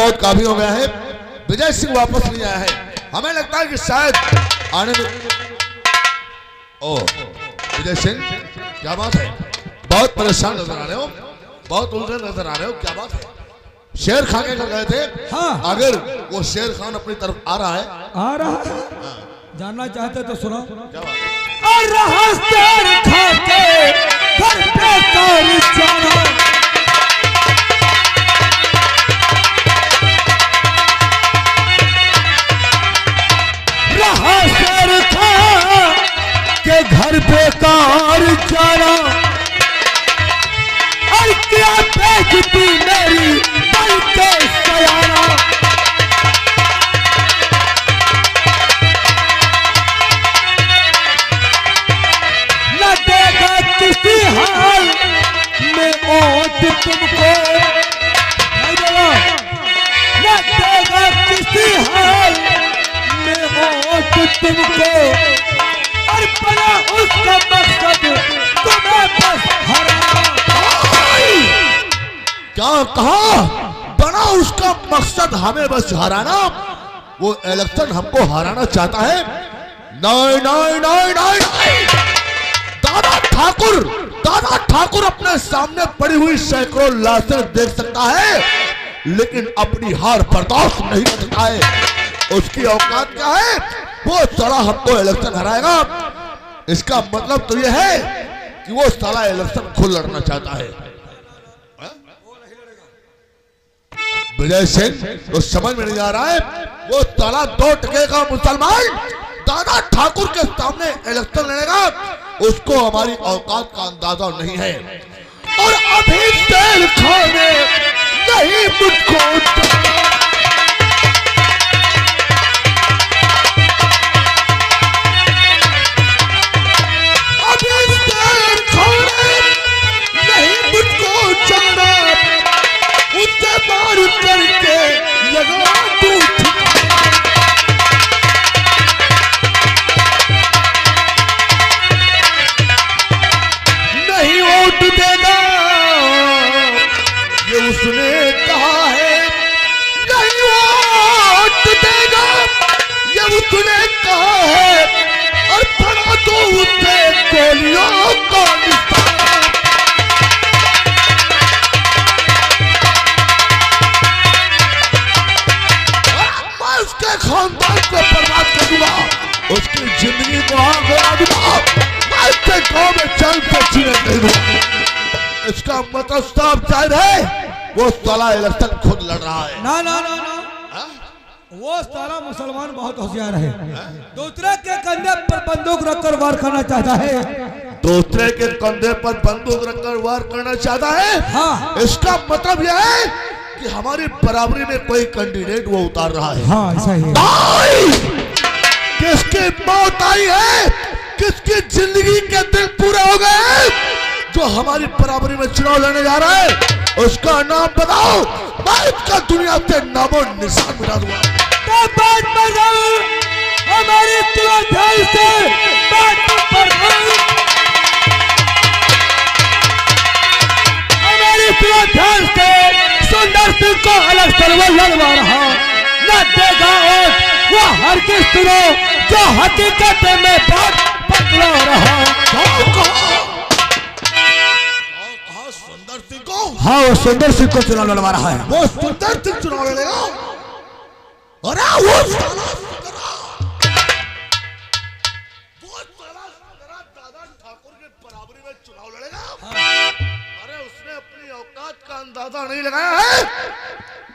बहुत काफी हो गया है। विजय सिंह वापस नहीं आया है। हमें लगता है कि शायद आने में ओ विजय सिंह, क्या बात है? बहुत परेशान नजर आ रहे हो, बहुत उलझे नजर आ रहे हो, क्या बात है? शेर खान के गए थे। हाँ। अगर वो शेर खान अपनी तरफ आ रहा है, हाँ। जानना चाहते तो सुनो। क्या बात है? और रहा शेर खा के घर पे तोड़ जाना, रहा शेर खा के घर पे कार जाना, और क्या बेइज्जती मेरी बल के सयाना, न देगा किसी हाल में ओट तुमको, नहीं देगा, न देगा किसी हाल में ओट तुमको, और बना उसका मकसद तुम्हें बस हराना। क्या कहा? बना उसका मकसद हमें बस हराना। वो इलेक्शन हमको हराना चाहता है। नहीं नहीं नहीं नहीं नहीं। दादा ठाकुर अपने सामने पड़ी हुई सैकड़ों लाशें देख सकता है, लेकिन अपनी हार बर्दाश्त नहीं कर सकता है। उसकी औकात क्या है? वो साला हमको इलेक्शन हराएगा। इसका मतलब तो यह है कि वो साला इलेक्शन खुद लड़ना चाहता है। विजय सिंह तो समझ में नहीं आ रहा है। वो साला 2 टके का मुसलमान दादा ठाकुर के सामने इलेक्शन लड़ेगा, उसको हमारी औकात का अंदाजा नहीं है। और अभी तेल खाने नहीं मुझको, करके लगा तू नहीं वोट देगा, ये उसने कहा है। नहीं वोट देगा, ये उसने कहा है। और पड़ा तो उसे गोलियों का निशान। खानदान को बर्बाद कर दूंगा, उसकी जिंदगी को आग लगा दूंगा, मैं इसके गांव में चल पे जीने नहीं दूंगा। इसका मतलब साफ जाहिर है, वो साला इलेक्शन खुद लड़ रहा है। ना ना ना ना, वो साला मुसलमान बहुत होशियार है। दूसरे के कंधे पर बंदूक रखकर वार करना चाहता है। दूसरे के कंधे पर बंदूक रखकर वार करना चाहता है। हाँ। इसका मतलब यह है कि हमारी बराबरी में कोई कैंडिडेट वो उतार रहा है। हाँ, ऐसा ही है। किसकी मौत आई है, किसकी जिंदगी के दिन पूरे हो गए, जो हमारी बराबरी में चुनाव लड़ने जा रहा है, उसका नाम बताओ। मैं इसका दुनिया से नामो निशान मिटा दूंगा। तो बात बताओ, हमारी ध्यान से बात बताओ, हमारी ध्यान से सुंदर सिंह को अलग सरवर लड़वा रहा, न देगा वोट वो हर किस सुनो जो हकीकत में बात बतला रहा। सुंदर सिंह को? हाँ, वो सुंदर सिंह को चुनाव लड़वा रहा है। वो सुंदर सिंह चुनाव लड़ेगा? अरे वो साला दादा ठाकुर के बराबरी में चुनाव लड़ेगा। अरे उसने अपनी औकात का अंदाजा नहीं लगाया है।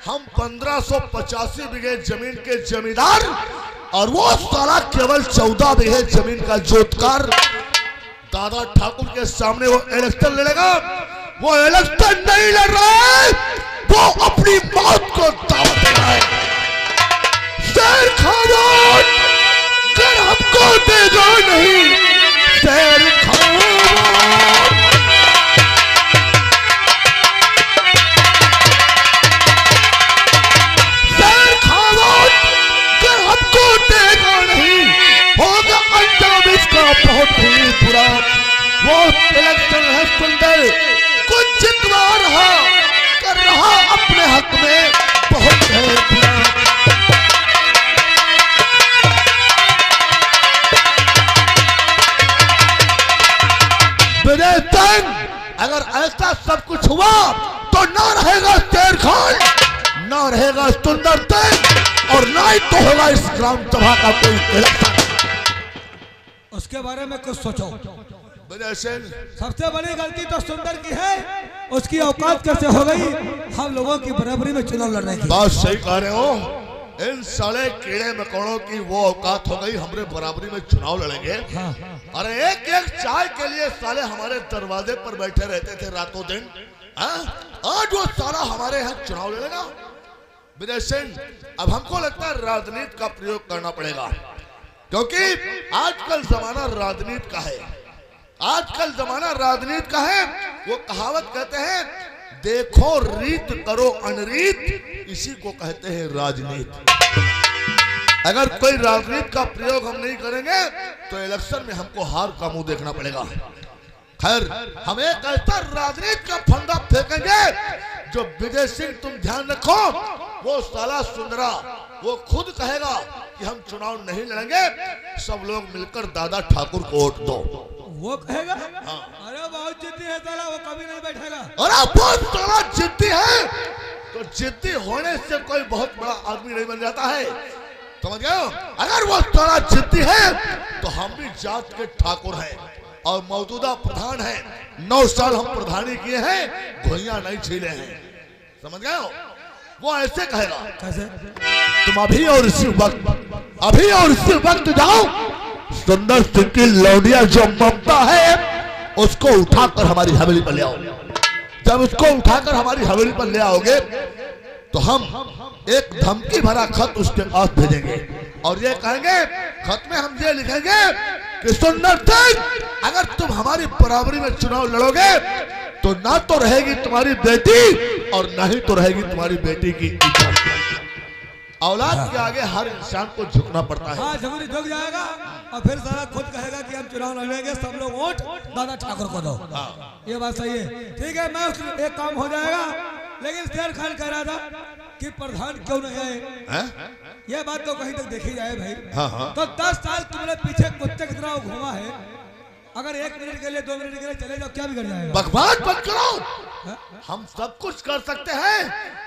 हम 1585 बीघे जमीन के जमींदार, और वो साला केवल 14 बीघे जमीन का जोतकार। दादा ठाकुर के सामने वो इलेक्शन लड़ेगा। वो इलेक्शन नहीं लड़ रहा है, वो अपनी मौत को दावत दे रहा है। शेर खान कर हमको देगा नहीं, शेर खान बहुत ही बुरा। वो इलेक्शन है सुंदर, कुछ जितवा रहा, कर रहा अपने हक में बहुत है। होगा सुंदर सिंह और ना ही तो होगा इस ग्राम सभा का कोई इलेक्शन। उसके बारे में कुछ सोचो। विजय सिंह, सबसे बड़ी गलती तो सुंदर की है, उसकी औकात कैसे हो गई हम लोगों की बराबरी में चुनाव लड़ने की। बात सही कह रहे हो, इन साले कीड़े मकोड़ों की वो औकात हो गई हमरे बराबरी में चुनाव लड़ेंगे। हाँ। अरे एक एक चाय के लिए साले हमारे दरवाजे पर बैठे रहते थे रातों दिन। आज वो साला हमारे यहाँ चुनाव लड़ेगा। विजय सिंह, अब हमको लगता है राजनीति का प्रयोग करना पड़ेगा, क्योंकि आजकल जमाना राजनीति का है। आजकल जमाना राजनीति का है। वो कहावत कहते हैं, देखो रीत करो अनरीत, इसी को कहते हैं राजनीति। अगर कोई राजनीति का प्रयोग हम नहीं करेंगे तो इलेक्शन में हमको हार का मुंह देखना पड़ेगा। खैर, हम एक ऐसा राजनीति का फंदा फेंकेंगे जो विजय सिंह तुम ध्यान रखो, वो साला सुंदरा वो खुद कहेगा कि हम चुनाव नहीं लड़ेंगे, सब लोग मिलकर दादा ठाकुर को वोट दो। वो कहेगा? हाँ। अरे बहुत जिद्दी है साला, वो कभी नहीं बैठेगा। अरे बहुत साला जिद्दी है, तो जिद्दी होने से कोई बहुत बड़ा आदमी नहीं बन जाता है, समझ गए? अगर वो साला जिद्दी है तो हम भी जात के ठाकुर हैं और मौजूदा प्रधान हैं। 9 साल हम प्रधानी किए हैं, घोइयां नहीं छीले हैं, समझ गए? वो ऐसे कहेगा। कैसे? तुम अभी और इसी वक्त जाओ, सुंदर सिंह की लौंडिया जो ममता है उसको उठाकर हमारी हवेली पर ले आओ। जब उसको उठाकर हमारी हवेली पर ले आओगे तो हम एक धमकी भरा खत उसके पास भेजेंगे और ये कहेंगे, खत में हम ये लिखेंगे कि सुंदर सिंह, अगर तुम हमारी बराबरी में चुनाव लड़ोगे तो ना तो रहेगी तुम्हारी बेटी और ना ही तो रहेगी तुम्हारी बेटी की इज्जत। औलाद के आगे हर इंसान को झुकना पड़ता है। हाँ, जरूरी झुक जाएगा और फिर सारा खुद कहेगा कि हम चुनाव लड़ेंगे, सब लोग वोट दादा ठाकुर को दो। ये बात सही है, ठीक है। मैं एक काम हो जाएगा, लेकिन शेर खान कह रहा था कि प्रधान क्यों नहीं आए। ये बात तो कहीं तक देखी जाए भाई। तो 10 साल तुमने पीछे कुत्ते की तरह घूमा है, अगर 1 मिनट के लिए 2 मिनट के लिए चले जाओ, क्या बिगड़ जाएगा? बकवास मत करो। हम सब कुछ कर सकते हैं,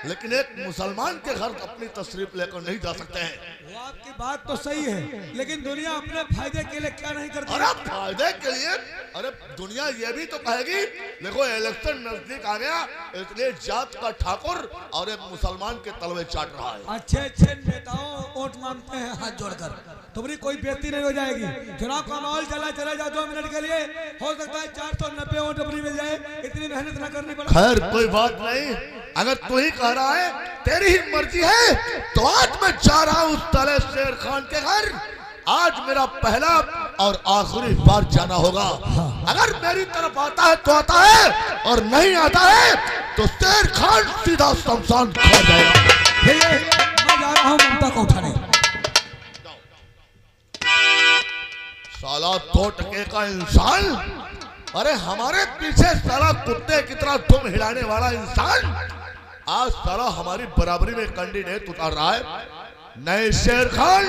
लेकिन एक मुसलमान के घर अपनी तशरीफ लेकर नहीं जा सकते हैं। वो आपकी बात तो सही है, लेकिन दुनिया अपने फायदे के लिए क्या नहीं करती? अरे फायदे के लिए? अरे दुनिया ये भी तो कहेगी, देखो इलेक्शन नजदीक आ गया, इसलिए जात का ठाकुर और एक मुसलमान के तलवे चाट रहा है। अच्छे नेताओं वोट मांगते हैं हाथ जोड़कर, तुम्हारी कोई बेइज्जती नहीं हो जाएगी। चुनाव का माहौल चले जाओ 2 मिनट के लिए, हो सकता है 490 वोट अपनी मिल जाए, इतनी मेहनत न करनी पड़े। खैर कोई बात नहीं, अगर तू ही कह रहा है, तेरी ही मर्जी है, तो आज मैं जा रहा हूँ उस तले शेर खान के घर। आज मेरा पहला और आखिरी बार जाना होगा। अगर मेरी तरफ आता है तो आता है, और नहीं आता है तो शेर खान सीधा शमशान खा जाएगा। मैं जा रहा हूँ ममता को उठाने। साला 2 टके का इंसान, अरे हमारे पीछे साला कुत्ते की तरह तुम हिलाने वाला इंसान आज साला हमारी बराबरी में कैंडिडेट उतार रहा है। नहीं शेर खान,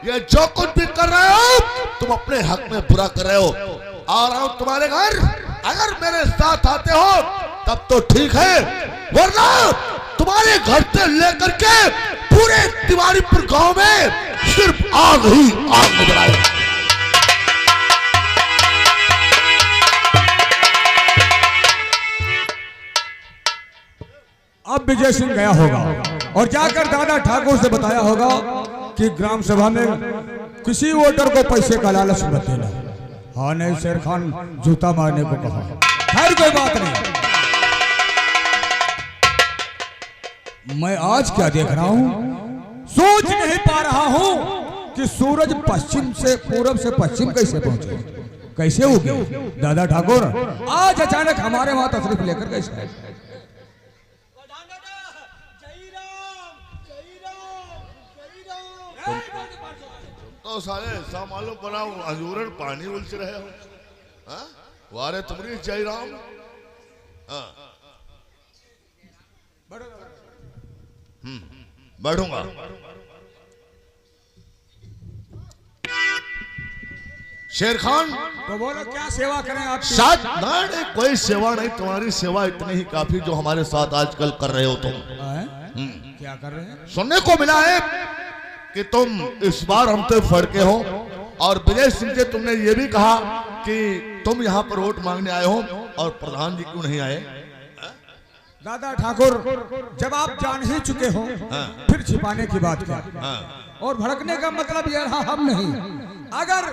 ये जो कुछ भी कर रहे हो तुम अपने हक में बुरा कर रहे हो। आ रहा हूं तुम्हारे घर, अगर मेरे साथ आते हो तब तो ठीक है, वरना तुम्हारे घर से लेकर के पूरे तिवारीपुर गांव में सिर्फ आग ही आग नजर आएगी। अब विजय सिंह गया होगा और जाकर दादा ठाकुर से बताया होगा कि ग्राम सभा में किसी वोटर को पैसे का लालच मत देना। हाँ नहीं, शेर खान जूता मारने को कहा। खैर कोई बात नहीं, मैं आज क्या देख रहा हूँ, सोच नहीं पा रहा हूँ कि सूरज पश्चिम से पूरब से पश्चिम कैसे पहुंचे, कैसे हो गए दादा ठाकुर आज अचानक हमारे वहां तशरीफ लेकर कैसे? तो साले ऐसा मालूम पड़ा हजूरन पानी उलझ रहे हो। वारे तुम्हारी जय राम। बढ़ूंगा। शेर खान तो बोलो क्या सेवा करें आप? साथ नहीं, कोई सेवा नहीं, तुम्हारी सेवा इतनी ही काफी जो हमारे साथ आजकल कर रहे हो तुम। क्या कर रहे हैं? सुनने को मिला है कि तुम इस बार हमसे फड़के हो और विजय सिंह से तुमने ये भी कहा कि तुम यहाँ पर वोट मांगने आए हो और प्रधान जी क्यों नहीं आए? दादा ठाकुर, जब आप जान ही चुके हो फिर छिपाने की बात क्या? और भड़कने का मतलब यह रहा हम नहीं। अगर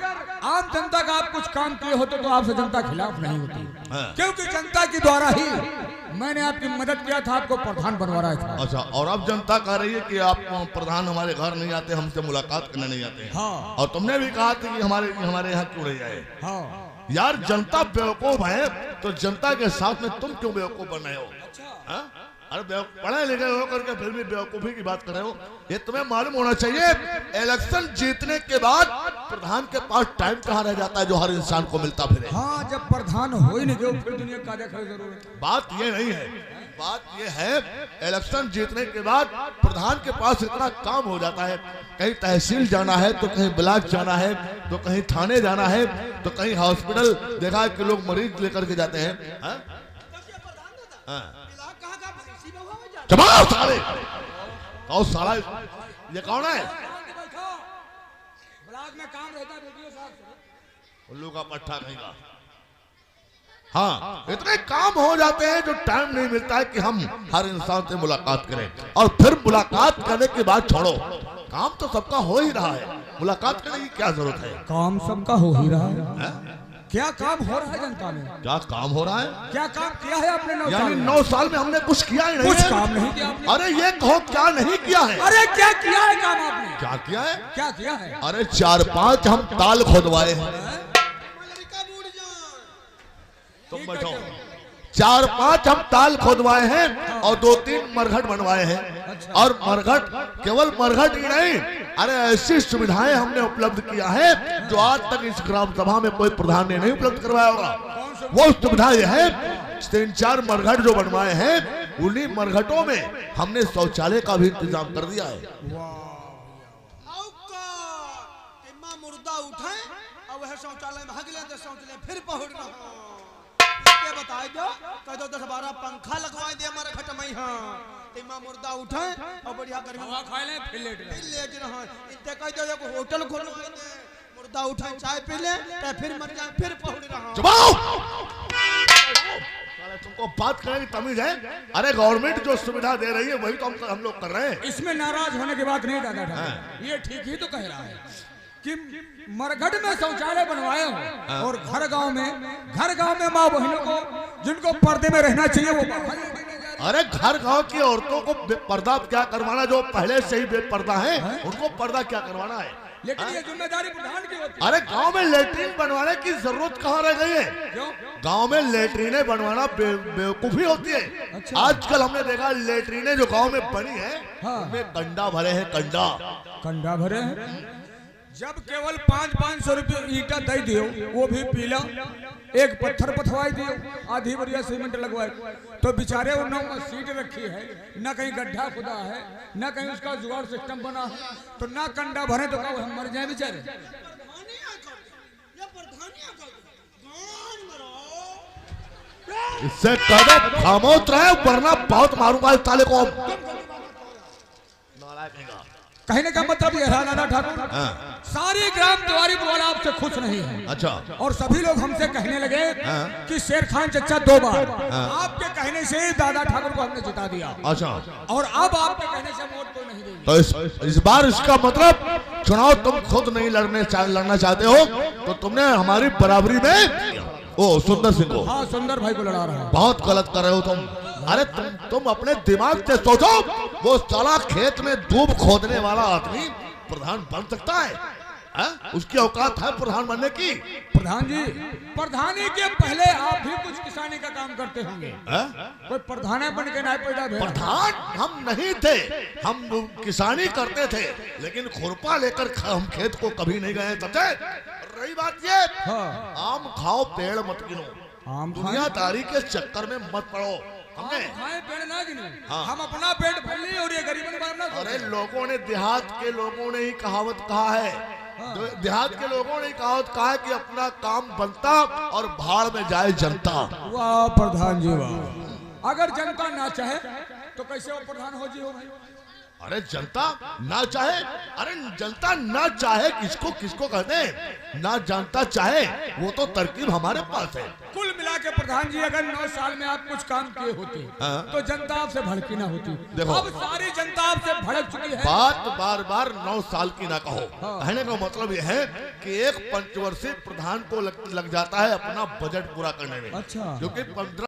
आम जनता का आप कुछ काम किए होते तो आपसे जनता खिलाफ नहीं होती, क्योंकि जनता के द्वारा ही मैंने आपकी मदद किया था, आपको प्रधान बनवा रहा था। अच्छा, और अब जनता कह रही है कि आप प्रधान हमारे घर नहीं आते, हमसे मुलाकात करने नहीं आते। हाँ। और तुमने भी कहा था कि हमारे यहाँ क्यों नहीं आए? हाँ। यार जनता बेवकूफ है तो जनता के साथ में तुम क्यों बेवकूफ बन रहे हो? हाँ? अरे पढ़े लिखे हो करके फिर भी बेवकूफी की बात कर रहे हो। ये तुम्हें मालूम होना चाहिए, इलेक्शन जीतने के बाद प्रधान के पास टाइम कहाँ रह जाता है जो हर इंसान को मिलता फिरे। हाँ, जब प्रधान हो ही नहीं गए फिर दुनिया का देखा जरूरत। बात ये नहीं है, बात ये है इलेक्शन जीतने के बाद प्रधान के पास इतना काम हो जाता है, कहीं तहसील जाना है तो कहीं ब्लॉक जाना है तो कहीं थाने जाना है तो कहीं हॉस्पिटल देखा है कि लोग मरीज लेकर के जाते हैं। जवाब साले और साला ये कौन है? ब्लॉक में काम रहता है उल्लू का पट्टा नहीं का। हाँ, इतने काम हो जाते हैं जो टाइम नहीं मिलता है कि हम हर इंसान से मुलाकात करें। और फिर मुलाकात करने के बाद छोड़ो, काम तो सबका हो ही रहा है, मुलाकात करने की क्या जरूरत है? काम सबका हो ही रहा है। क्या काम हो रहा है जनता में? क्या काम हो रहा है? क्या काम किया है आपने 9 साल यानी में? 9 साल में हमने कुछ किया ही नहीं कुछ है। काम नहीं किया आपने। अरे ये कहो क्या नहीं किया है? अरे क्या किया है काम आपने? क्या किया है? क्या किया है? अरे 4-5 हम ताल खोदवाए हैं। तुम बैठो। 4-5 हम ताल खोदवाए हैं और 2-3 मरघट बनवाए हैं। और मरघट केवल मरघट ही नहीं, अरे ऐसी सुविधाएं हमने उपलब्ध किया है जो आज तक इस ग्राम सभा में कोई प्रधान ने नहीं उपलब्ध करवाया होगा। वो सुविधा यह है, 3-4 मरघट जो बनवाए हैं उन्हीं मरघटों में हमने शौचालय का भी इंतजाम कर दिया है। मुर्दा उठाए और वह शौचालय में हगले तो शौचालय फिर पहुंचना बताए दो, कह दो 10-12 पंखा लगवाए दे हमारे खट में। हाँ, तिम्मा मुर्दा उठाए और बढ़िया गर्मी हवा खा ले फिर लेट रहा। इतने कह दो एक होटल खोल दे, मुर्दा उठाए चाय पी ले तो फिर मर जाए फिर पहुंच रहा। तुमको बात करने की तमीज है? अरे गवर्नमेंट जो सुविधा दे रही है वही तो हम लोग कर रहे हैं। इसमें नाराज होने की बात नहीं दादा, ये ठीक ही तो कह रहा है कि मरघट में शौचालय बनवाए हो और घर गांव में माँ बहनों को जिनको पर्दे में रहना चाहिए वो। अरे घर गांव की औरतों को पर्दा क्या करवाना, जो पहले से ही बेपर्दा हैं उनको पर्दा क्या करवाना है? लेकिन ये जिम्मेदारी प्रधान की होती है। अरे गांव में लेटरिन बनवाने की जरूरत कहाँ रह गई है? गांव में लेटरिने बनवाना बेवकूफी होती है। अच्छा। आजकल हमने देखा लेटरिने जो गांव में बनी है उनमें कंडा भरे हैं, कंडा भरे हैं। जब केवल 500-500 रुपये ईटा दे दियो, वो भी पीला, एक पत्थर पथवाई दियो, आधी बढ़िया सीमेंट लगवाए, तो बेचारे उन्होंने सीट रखी है, न कहीं गड्ढा खुदा है, न कहीं उसका जुगाड़ सिस्टम बना है, तो ना कंडा भरे तो कहो हम मर जाए बेचारे। इससे कदम खामोश रहे वरना बहुत मारूंगा इस ताले को। कहने का मतलब यह है दादा ठाकुर, सारी ग्राम तिवारी वाला आपसे खुश नहीं है। अच्छा। और सभी लोग हमसे कहने लगे कि शेर खान चचा 2 बार आपके कहने से दादा ठाकुर को हमने जिता दिया। अच्छा। और अब आपके कहने से वोट कोई नहीं देंगे। तो इस बार इसका मतलब चुनाव तुम खुद नहीं लड़ना चाहते हो, तो तुमने हमारी बराबरी में सुंदर सिंह को, हाँ सुंदर भाई को लड़ा रहा है। बहुत गलत कर रहे हो तुम। अरे तुम अपने दिमाग से सोचो, वो साला खेत में दूब खोदने वाला आदमी प्रधान बन सकता है? उसकी औकात है प्रधान बनने की? प्रधान जी, प्रधानी के पहले आप भी कुछ किसानी का काम करते होंगे। कोई प्रधान बन के नहीं पैदा हुए? प्रधान हम नहीं थे, हम किसानी करते थे, लेकिन खुरपा लेकर हम खेत को कभी नहीं गए। समझे? रही बात ये, आम खाओ पेड़ मत गिनो, दुनियादारी के चक्कर में मत पड़ो। हमने पेड़ ना गिनो, हम अपना पेट भर लिए और ये गरीबन। अरे लोगों ने, देहात के लोगों ने ही कहावत कहा है, देहात के लोगों ने कहावत कहा है कि अपना काम बनता और भाड़ में जाए जनता। वाह प्रधान जी वाह। अगर जनता ना चाहे तो कैसे वो प्रधान हो जी? हो भाई अरे जनता ना चाहे, अरे जनता ना चाहे किसको किसको कहते हैं, ना जानता चाहे, वो तो तरकीब हमारे पास है। कुल मिला के प्रधान जी अगर 9 साल में आप कुछ काम किए होते तो जनता आपसे भड़की ना होती। देखो, अब सारी जनता आपसे भड़क चुकी है। बात बार बार 9 साल की ना कहो। कहने का मतलब यह है कि एक पंचवर्षीय प्रधान को लग जाता है अपना बजट पूरा करने में। अच्छा। क्योंकि 15